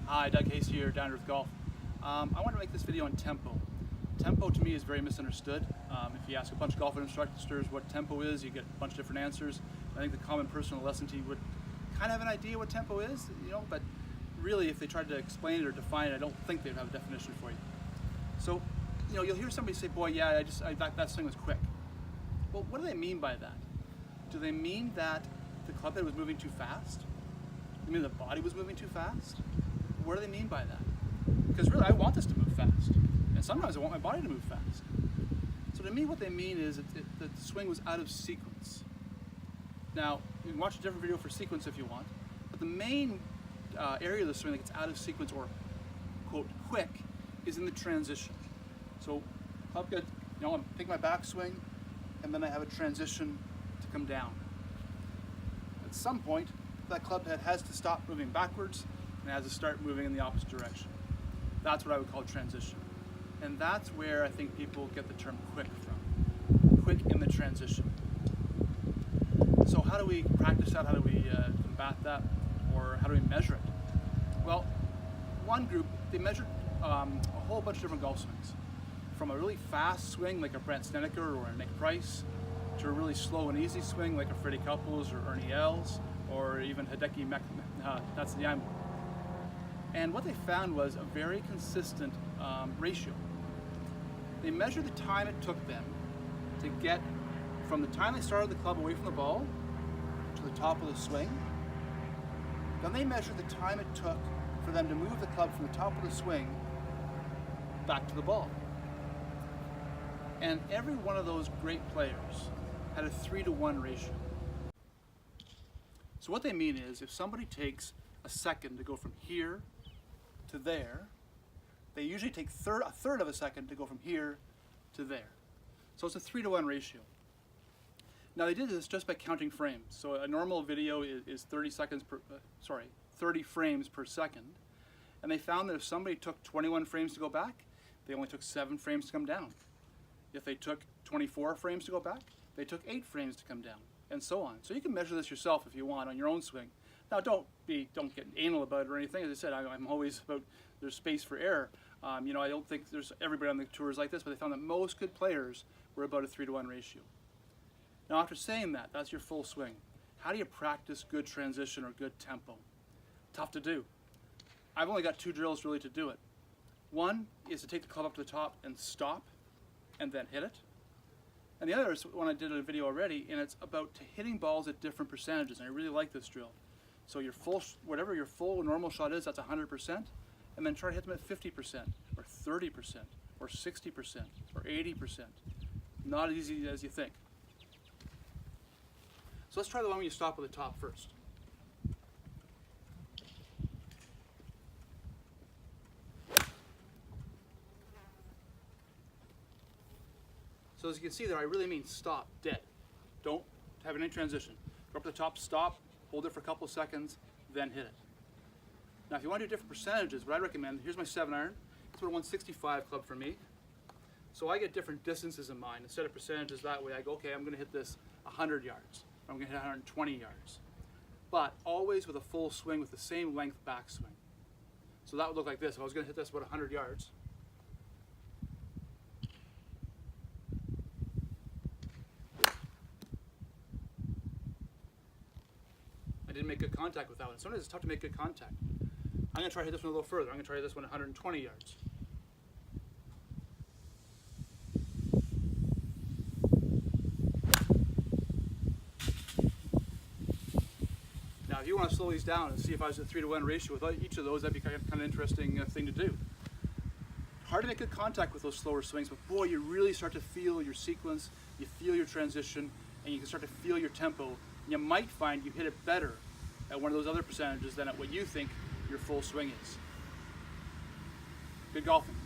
Hi, Doug Hasty here, Down to Earth Golf. I want to make this video on tempo. Tempo to me is very misunderstood. If you ask a bunch of golf instructors what tempo is, you get a bunch of different answers. I think the common person in a lesson team would kind of have an idea what tempo is, but really if they tried to explain it or define it, I don't think they'd have a definition for you. So, you'll hear somebody say, boy, yeah, that swing was quick. Well, what do they mean by that? Do they mean that the club head was moving too fast? You mean the body was moving too fast? What do they mean by that? Because really, I want this to move fast. And sometimes I want my body to move fast. So to me, what they mean is that the swing was out of sequence. Now, you can watch a different video for sequence if you want, but the main area of the swing that gets out of sequence or, quote, quick, is in the transition. So, club head, I'm taking my backswing, and then I have a transition to come down. At some point, that club head has to stop moving backwards and has to start moving in the opposite direction. That's what I would call transition. And that's where I think people get the term quick from. Quick in the transition. So how do we practice that? How do we combat that? Or how do we measure it? Well, one group, they measured a whole bunch of different golf swings. From a really fast swing like a Brandt Snedeker or a Nick Price, to a really slow and easy swing like a Freddie Couples or Ernie Els, or even Hideki Matsuyama. And what they found was a very consistent ratio. They measured the time it took them to get from the time they started the club away from the ball to the top of the swing. Then they measured the time it took for them to move the club from the top of the swing back to the ball. And every one of those great players had a 3-to-1 ratio. So what they mean is if somebody takes a second to go from here to there, they usually take a third of a second to go from here to there. So it's a 3-to-1 ratio. Now they did this just by counting frames. So a normal video is 30 frames per second. And they found that if somebody took 21 frames to go back, they only took 7 frames to come down. If they took 24 frames to go back, they took 8 frames to come down, and so on. So you can measure this yourself if you want on your own swing. Now don't get anal about it or anything. As I said, I'm always about there's space for error. I don't think there's everybody on the tour is like this, but they found that most good players were about a 3-to-1 ratio. Now after saying that, that's your full swing. How do you practice good transition or good tempo? Tough to do. I've only got 2 drills really to do it. One is to take the club up to the top and stop, and then hit it. And the other is one I did in a video already, and it's about hitting balls at different percentages, and I really like this drill. So whatever your full normal shot is, that's 100%, and then try to hit them at 50%, or 30%, or 60%, or 80%. Not as easy as you think. So let's try the one where you stop at the top first. So as you can see there, I really mean stop, dead. Don't have any transition. Go up to the top, stop, hold it for a couple of seconds, then hit it. Now if you want to do different percentages, what I recommend, here's my 7-iron. It's about a 165 club for me. So I get different distances in mind. Instead of percentages that way, I go, okay, I'm going to hit this 100 yards. Or I'm going to hit 120 yards. But always with a full swing with the same length backswing. So that would look like this. If I was going to hit this about 100 yards, didn't make good contact with that one. Sometimes it's tough to make good contact. I'm going to try to hit this one a little further. I'm going to try this one 120 yards. Now if you want to slow these down and see if I was a 3-to-1 ratio with each of those, that'd be kind of an interesting thing to do. Hard to make good contact with those slower swings, but boy, you really start to feel your sequence, you feel your transition, and you can start to feel your tempo. And you might find you hit it better at one of those other percentages than at what you think your full swing is. Good golfing.